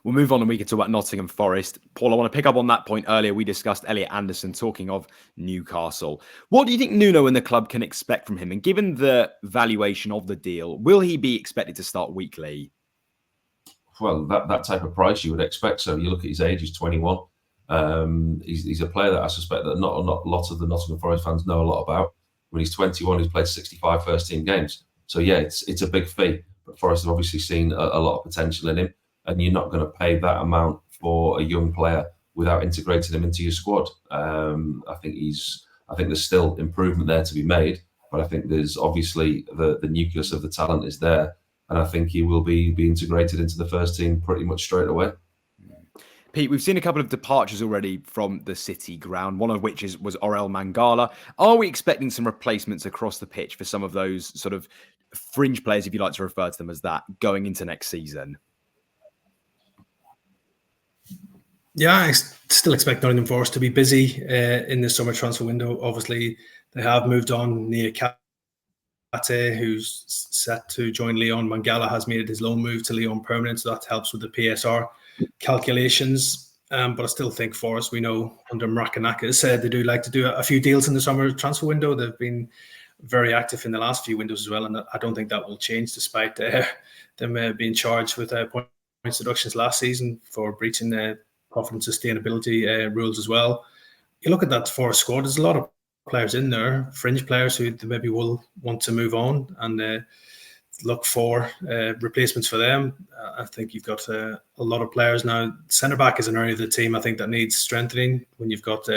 We'll move on and we can talk about Nottingham Forest. Paul, I want to pick up on that point earlier. We discussed Elliot Anderson talking of Newcastle. What do you think Nuno and the club can expect from him? And given the valuation of the deal, will he be expected to start weekly? Well, that type of price you would expect. So you look at his age, he's 21. He's a player that I suspect that not lots of the Nottingham Forest fans know a lot about. When he's 21, he's played 65 first-team games. So yeah, it's a big fee. But Forest have obviously seen a lot of potential in him. And you're not going to pay that amount for a young player without integrating him into your squad. I think there's still improvement there to be made, but I think there's obviously the nucleus of the talent is there, and I think he will be integrated into the first team pretty much straight away. Pete, we've seen a couple of departures already from the City ground, one of which was Orel Mangala. Are we expecting some replacements across the pitch for some of those sort of fringe players, if you like to refer to them as that, going into next season? Yeah, I still expect Nottingham Forest to be busy in the summer transfer window. Obviously, they have moved on Nia Kate, who's set to join Lyon. Mangala has made his loan move to Lyon permanent, so that helps with the PSR calculations. But I still think Forest, we know under Maracanakis, they do like to do a few deals in the summer transfer window. They've been very active in the last few windows as well, and I don't think that will change despite them being charged with points deductions last season for breaching the profit and sustainability rules as well. You look at that Forest squad, there's a lot of players in there, fringe players who maybe will want to move on and look for replacements for them. I think you've got a lot of players now. Centre back is an area of the team I think that needs strengthening. When you've got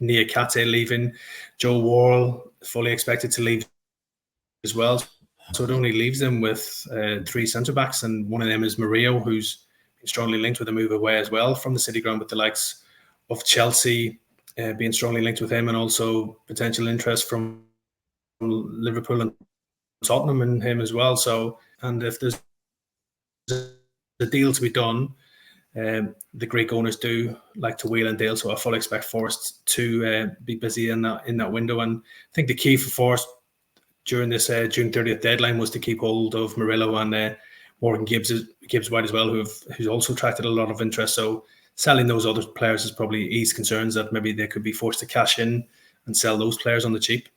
Nia Kate leaving, Joe Worrell fully expected to leave as well. So it only leaves them with 3 centre backs, and one of them is Murillo, who's strongly linked with a move away as well from the City ground, with the likes of Chelsea being strongly linked with him, and also potential interest from Liverpool and Tottenham in him as well. So, and if there's a deal to be done, the Greek owners do like to wheel and deal. So I fully expect Forest to be busy in that window. And I think the key for Forest during this June 30th deadline was to keep hold of Murillo and Morgan Gibbs White as well, who's also attracted a lot of interest. So selling those other players has probably eased concerns that maybe they could be forced to cash in and sell those players on the cheap.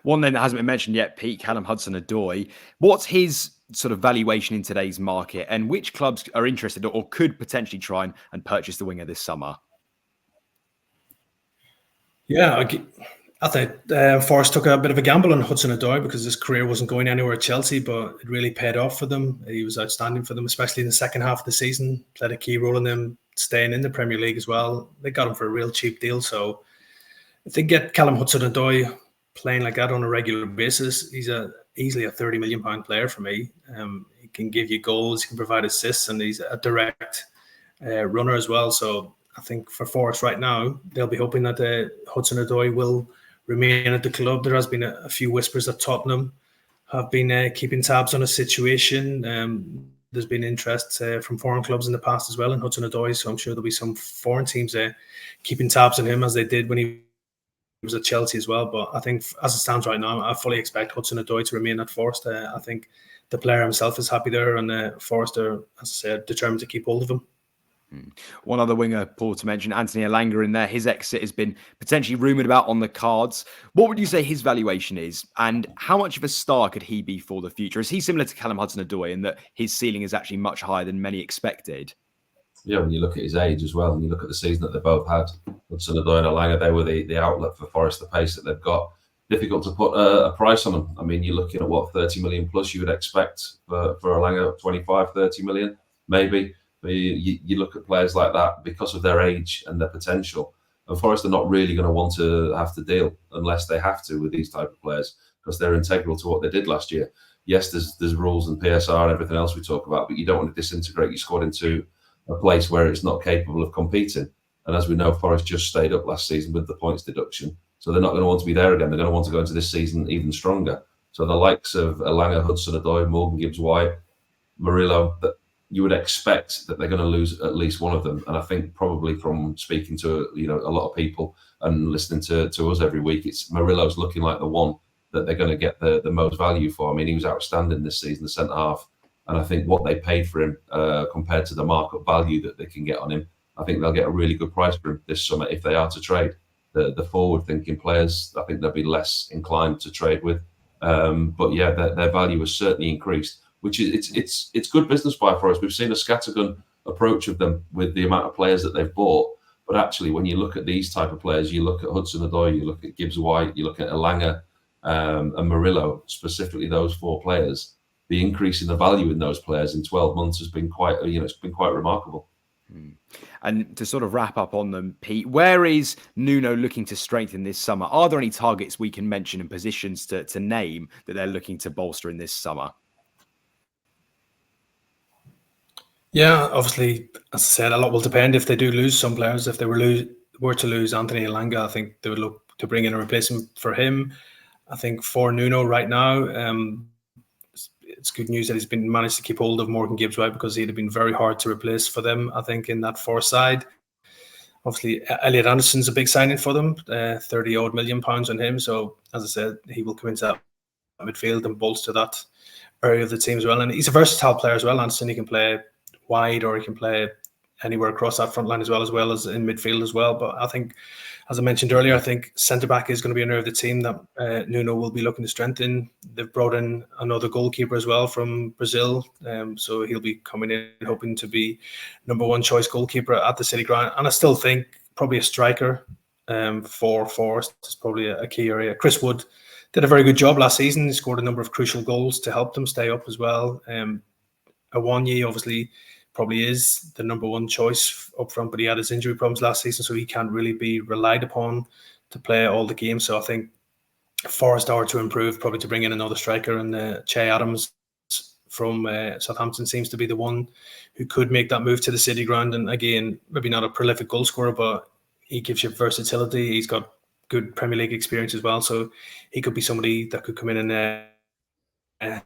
One name that hasn't been mentioned yet, Pete, Callum HudsonAdoi. What's his sort of valuation in today's market, and which clubs are interested or could potentially try and purchase the winger this summer? Yeah, I think Forest took a bit of a gamble on HudsonAdoi because his career wasn't going anywhere at Chelsea, but it really paid off for them. He was outstanding for them, especially in the second half of the season. Played a key role in them staying in the Premier League as well. They got him for a real cheap deal. So if they get Callum HudsonAdoi playing like that on a regular basis, he's easily a £30 million player for me. He can give you goals, he can provide assists, and he's a direct runner as well. So I think for Forest right now, they'll be hoping that HudsonAdoi will remain at the club. There has been a few whispers that Tottenham have been keeping tabs on a situation. There's been interest from foreign clubs in the past as well in HudsonAdoi, so I'm sure there'll be some foreign teams keeping tabs on him as they did when he was at Chelsea as well. But I think as it stands right now, I fully expect HudsonAdoi to remain at Forest. I think the player himself is happy there, and Forest are, as I said, determined to keep hold of him. One other winger, Paul, to mention, Anthony Langa in there. His exit has been potentially rumoured about on the cards. What would you say his valuation is, and how much of a star could he be for the future? Is he similar to Callum HudsonAdoi in that his ceiling is actually much higher than many expected? Yeah, when you look at his age as well, and you look at the season that they both had, HudsonAdoi and Langa, they were the outlet for Forest, the pace that they've got. Difficult to put a price on them. I mean, you're looking at what, 30 million plus you would expect for Langa, 25, 30 million, maybe. You look at players like that because of their age and their potential. And Forest are not really going to want to have to deal unless they have to with these type of players, because they're integral to what they did last year. Yes, there's rules and PSR and everything else we talk about, but you don't want to disintegrate your squad into a place where it's not capable of competing. And as we know, Forest just stayed up last season with the points deduction. So they're not going to want to be there again. They're going to want to go into this season even stronger. So the likes of Langa, HudsonAdoi, Morgan Gibbs White, Murillo, that you would expect that they're going to lose at least one of them. And I think probably from speaking to a lot of people and listening to us every week, it's Murillo's looking like the one that they're going to get the most value for. I mean, he was outstanding this season, the centre half And I think what they paid for him compared to the market value that they can get on him, I think they'll get a really good price for him this summer if they are to trade. The forward-thinking players, I think they'll be less inclined to trade with. But yeah, their value has certainly increased, which is it's good business by Forest. We've seen a scattergun approach of them with the amount of players that they've bought. But actually, when you look at these type of players, you look at HudsonAdoi, you look at Gibbs-White, you look at Langa and Murillo, specifically those 4 players. The increase in the value in those players in 12 months has been quite, it's been quite remarkable. And to sort of wrap up on them, Pete, where is Nuno looking to strengthen this summer? Are there any targets we can mention and positions to name that they're looking to bolster in this summer? Yeah, obviously, as I said, a lot will depend if they do lose some players. If they were to lose Anthony Langa, I think they would look to bring in a replacement for him. I think for Nuno right now, it's good news that he's been managed to keep hold of Morgan Gibbs-White, because he'd have been very hard to replace for them, I think, in that Forest side. Obviously, Elliot Anderson's a big signing for them, 30-odd million pounds on him. So, as I said, he will come into that midfield and bolster that area of the team as well. And he's a versatile player as well, Anderson. He can play wide, or he can play anywhere across that front line as well as in midfield as well. But I think, as I mentioned earlier, I think centre-back is going to be an area of the team that Nuno will be looking to strengthen. They've brought in another goalkeeper as well from Brazil. So he'll be coming in hoping to be number 1 choice goalkeeper at the City Ground. And I still think probably a striker for Forest is probably a key area. Chris Wood did a very good job last season. He scored a number of crucial goals to help them stay up as well. Awoniyi obviously probably is the number 1 choice up front, but he had his injury problems last season, so he can't really be relied upon to play all the games. So I think Forest are to improve, probably to bring in another striker, and Che Adams from Southampton seems to be the one who could make that move to the City Ground. And again, maybe not a prolific goal scorer, but he gives you versatility. He's got good Premier League experience as well, so he could be somebody that could come in and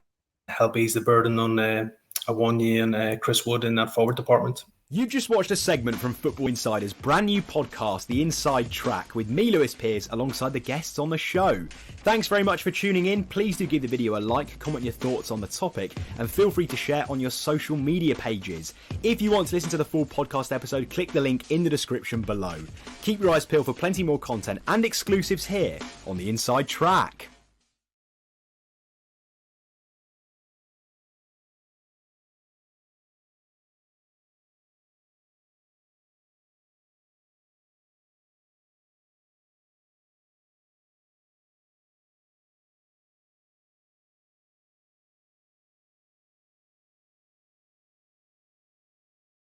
help ease the burden on Awoniyi and Chris Wood in that forward department. You've just watched a segment from Football Insider's brand new podcast, The Inside Track, with me, Lewis Pearce, alongside the guests on the show. Thanks very much for tuning in. Please do give the video a like, comment your thoughts on the topic, and feel free to share on your social media pages. If you want to listen to the full podcast episode, click the link in the description below. Keep your eyes peeled for plenty more content and exclusives here on The Inside Track.